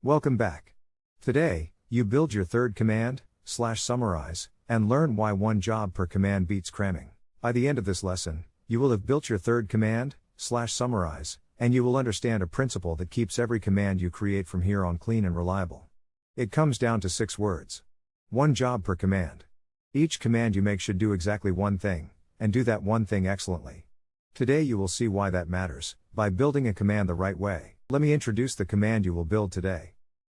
Welcome back. Today, you build your third command, /summarize, and learn why one job per command beats cramming. By the end of this lesson, you will have built your third command, /summarize, and you will understand a principle that keeps every command you create from here on clean and reliable. It comes down to 6 words. One job per command. Each command you make should do exactly one thing, and do that one thing excellently. Today you will see why that matters, by building a command the right way. Let me introduce the command you will build today.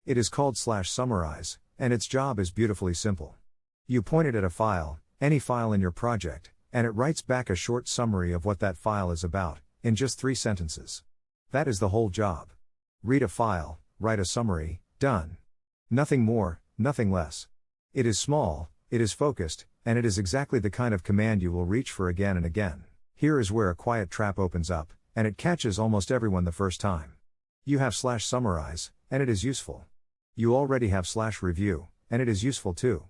It is called /summarize, and its job is beautifully simple. You point it at a file, any file in your project, and it writes back a short summary of what that file is about, in just 3 sentences. That is the whole job. Read a file, write a summary, done. Nothing more, nothing less. It is small, it is focused, and it is exactly the kind of command you will reach for again and again. Here is where a quiet trap opens up, and it catches almost everyone the first time. You have /summarize, and it is useful. You already have /review, and it is useful too.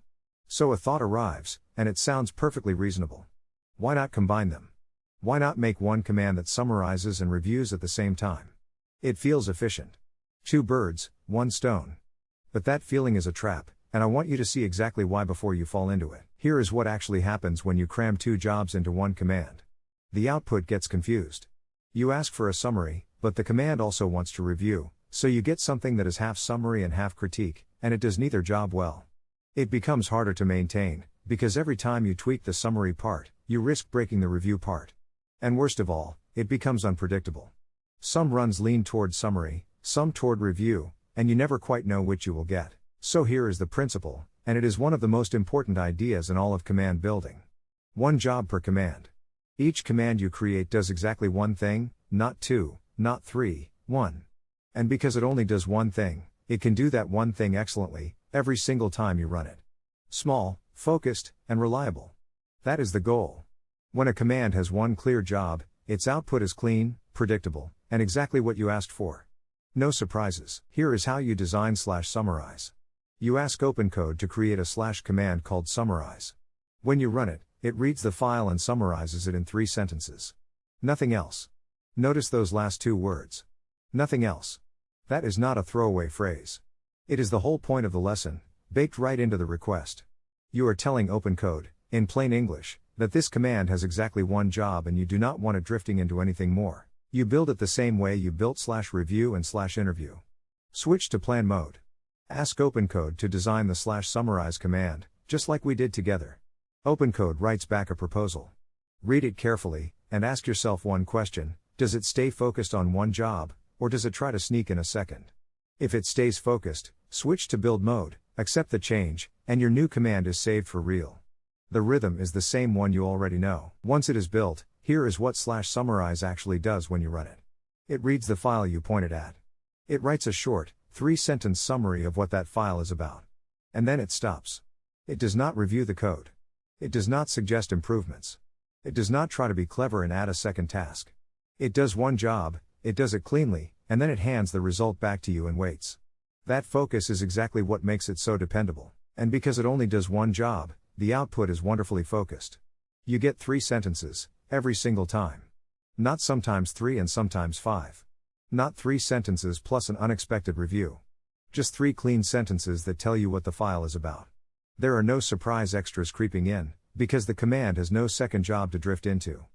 So a thought arrives, and it sounds perfectly reasonable. Why not combine them? Why not make one command that summarizes and reviews at the same time? It feels efficient. 2 birds, 1 stone. But that feeling is a trap, and I want you to see exactly why before you fall into it. Here is what actually happens when you cram 2 jobs into one command. The output gets confused. You ask for a summary, but the command also wants to review, so you get something that is half summary and half critique, and it does neither job well. It becomes harder to maintain, because every time you tweak the summary part, you risk breaking the review part. And worst of all, it becomes unpredictable. Some runs lean toward summary, some toward review, and you never quite know which you will get. So here is the principle, and it is one of the most important ideas in all of command building. One job per command. Each command you create does exactly one thing, not 2, not 3, 1. And because it only does one thing, it can do that one thing excellently, every single time you run it. Small, focused, and reliable. That is the goal. When a command has one clear job, its output is clean, predictable, and exactly what you asked for. No surprises. Here is how you design /summarize. You ask OpenCode to create a command called summarize. When you run it, it reads the file and summarizes it in 3 sentences. Nothing else. Notice those last 2 words. Nothing else. That is not a throwaway phrase. It is the whole point of the lesson, baked right into the request. You are telling OpenCode, in plain English, that this command has exactly one job and you do not want it drifting into anything more. You build it the same way you built /review and /interview. Switch to plan mode. Ask OpenCode to design the /summarize command, just like we did together. OpenCode writes back a proposal. Read it carefully, and ask yourself one question: does it stay focused on one job, or does it try to sneak in a second? If it stays focused, switch to build mode, accept the change, and your new command is saved for real. The rhythm is the same one you already know. Once it is built, here is what /summarize actually does when you run it. It reads the file you pointed at. It writes a short, 3-sentence summary of what that file is about. And then it stops. It does not review the code. It does not suggest improvements. It does not try to be clever and add a second task. It does one job, it does it cleanly, and then it hands the result back to you and waits. That focus is exactly what makes it so dependable. And because it only does one job, the output is wonderfully focused. You get 3 sentences, every single time. Not sometimes 3 and sometimes 5. Not 3 sentences plus an unexpected review. Just 3 clean sentences that tell you what the file is about. There are no surprise extras creeping in, because the command has no second job to drift into.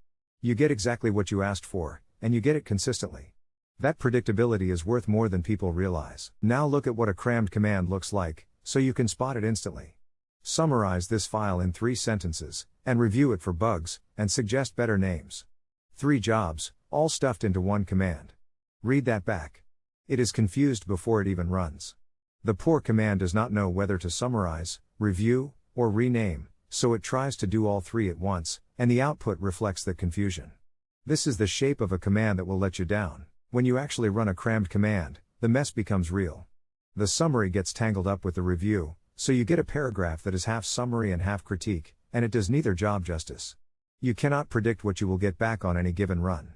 You get exactly what you asked for, and you get it consistently. That predictability is worth more than people realize. Now look at what a crammed command looks like, so you can spot it instantly. Summarize this file in 3 sentences, and review it for bugs, and suggest better names. 3 jobs, all stuffed into one command. Read that back. It is confused before it even runs. The poor command does not know whether to summarize, review, or rename, so it tries to do all 3 at once, and the output reflects that confusion. This is the shape of a command that will let you down. When you actually run a crammed command, the mess becomes real. The summary gets tangled up with the review, so you get a paragraph that is half summary and half critique, and it does neither job justice. You cannot predict what you will get back on any given run.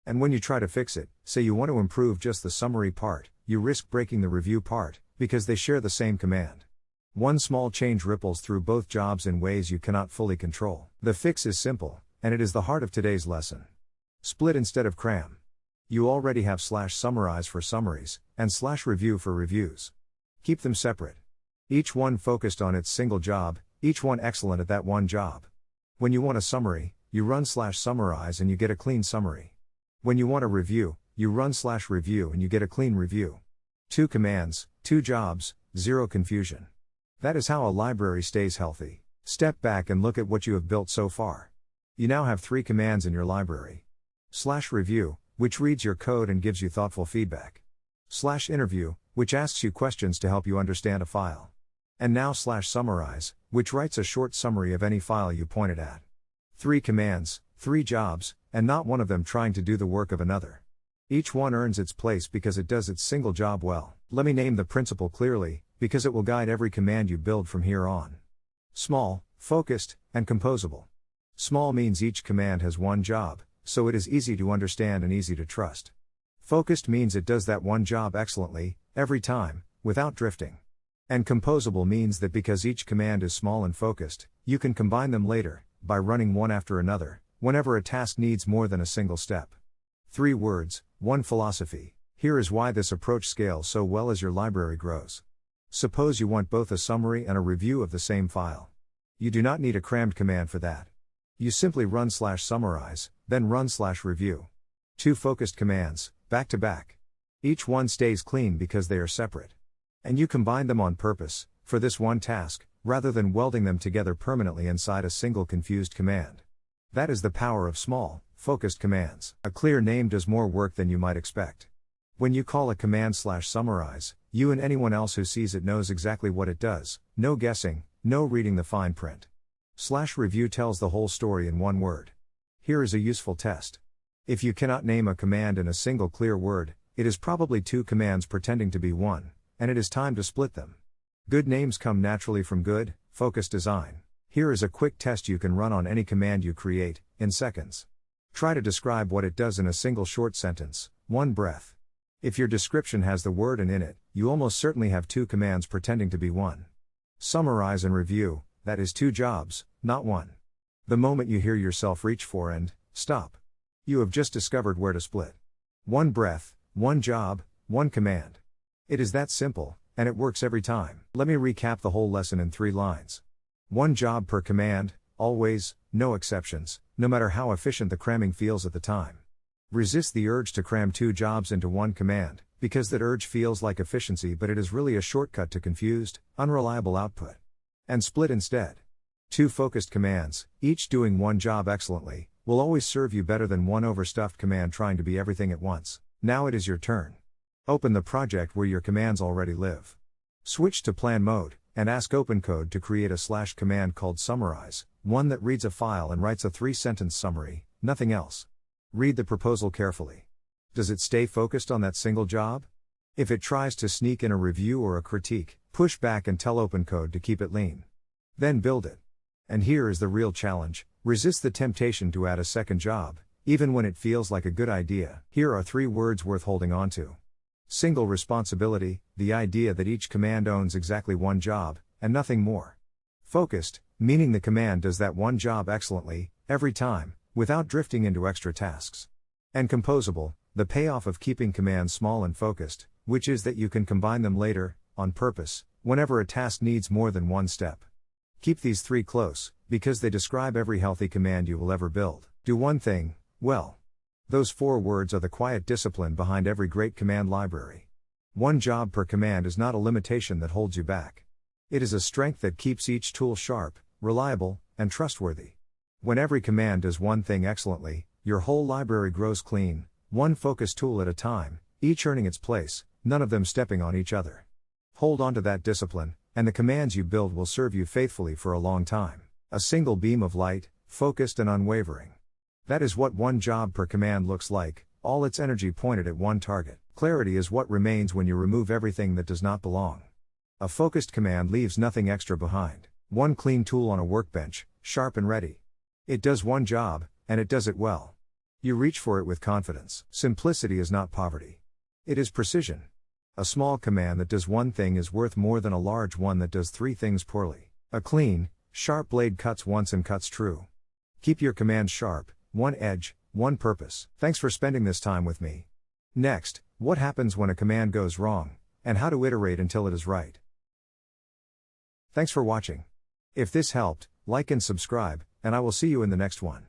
And when you try to fix it, say you want to improve just the summary part, you risk breaking the review part, because they share the same command. One small change ripples through both jobs in ways you cannot fully control. The fix is simple, and it is the heart of today's lesson. Split instead of cram. You already have /summarize for summaries, and /review for reviews. Keep them separate. Each one focused on its single job, each one excellent at that one job. When you want a summary, you run /summarize and you get a clean summary. When you want a review, you run /review and you get a clean review. 2 commands, 2 jobs, 0 confusion. That is how a library stays healthy. Step back and look at what you have built so far. You now have 3 commands in your library. /review, which reads your code and gives you thoughtful feedback. /interview, which asks you questions to help you understand a file. And now /summarize, which writes a short summary of any file you pointed at. 3 commands, 3 jobs, and not one of them trying to do the work of another. Each one earns its place because it does its single job well. Let me name the principle clearly, because it will guide every command you build from here on. Small, focused, and composable. Small means each command has one job, so it is easy to understand and easy to trust. Focused means it does that one job excellently, every time, without drifting. And composable means that because each command is small and focused, you can combine them later, by running one after another, whenever a task needs more than a single step. 3 words, 1 philosophy. Here is why this approach scales so well as your library grows. Suppose you want both a summary and a review of the same file. You do not need a crammed command for that. You simply run /summarize, then run /review. 2 focused commands, back to back. Each one stays clean because they are separate. And you combine them on purpose, for this one task, rather than welding them together permanently inside a single confused command. That is the power of small, focused commands. A clear name does more work than you might expect. When you call a command /summarize, you and anyone else who sees it knows exactly what it does, no guessing, no reading the fine print. /review tells the whole story in one word. Here is a useful test. If you cannot name a command in a single clear word, it is probably 2 commands pretending to be one, and it is time to split them. Good names come naturally from good, focused design. Here is a quick test you can run on any command you create, in seconds. Try to describe what it does in a single short sentence, 1 breath. If your description has the word "and" in it, you almost certainly have 2 commands pretending to be one. Summarize and review, that is 2 jobs, not 1. The moment you hear yourself reach for and stop, you have just discovered where to split. 1 breath, 1 job, 1 command. It is that simple, and it works every time. Let me recap the whole lesson in 3 lines. 1 job per command, always, no exceptions, no matter how efficient the cramming feels at the time. Resist the urge to cram 2 jobs into 1 command, because that urge feels like efficiency but it is really a shortcut to confused, unreliable output. And split instead. 2 focused commands, each doing 1 job excellently, will always serve you better than 1 overstuffed command trying to be everything at once. Now it is your turn. Open the project where your commands already live. Switch to plan mode, and ask OpenCode to create a /command called summarize, one that reads a file and writes a 3-sentence summary, nothing else. Read the proposal carefully. Does it stay focused on that single job? If it tries to sneak in a review or a critique, push back and tell OpenCode to keep it lean. Then build it. And here is the real challenge: resist the temptation to add a second job, even when it feels like a good idea. Here are 3 words worth holding on to. Single responsibility, the idea that each command owns exactly 1 job, and nothing more. Focused, meaning the command does that 1 job excellently, every time, without drifting into extra tasks. And composable, the payoff of keeping commands small and focused, which is that you can combine them later, on purpose, whenever a task needs more than 1 step. Keep these 3 close, because they describe every healthy command you will ever build. Do one thing, well. Those 4 words are the quiet discipline behind every great command library. 1 job per command is not a limitation that holds you back. It is a strength that keeps each tool sharp, reliable, and trustworthy. When every command does one thing excellently, your whole library grows clean, 1 focused tool at a time, each earning its place, none of them stepping on each other. Hold on to that discipline, and the commands you build will serve you faithfully for a long time. A single beam of light, focused and unwavering. That is what 1 job per command looks like, all its energy pointed at 1 target. Clarity is what remains when you remove everything that does not belong. A focused command leaves nothing extra behind. 1 clean tool on a workbench, sharp and ready. It does 1 job, and it does it well. You reach for it with confidence. Simplicity is not poverty. It is precision. A small command that does 1 thing is worth more than a large one that does 3 things poorly. A clean, sharp blade cuts once and cuts true. Keep your commands sharp, 1 edge, 1 purpose. Thanks for spending this time with me. Next, what happens when a command goes wrong, and how to iterate until it is right. Thanks for watching. If this helped, like and subscribe, and I will see you in the next one.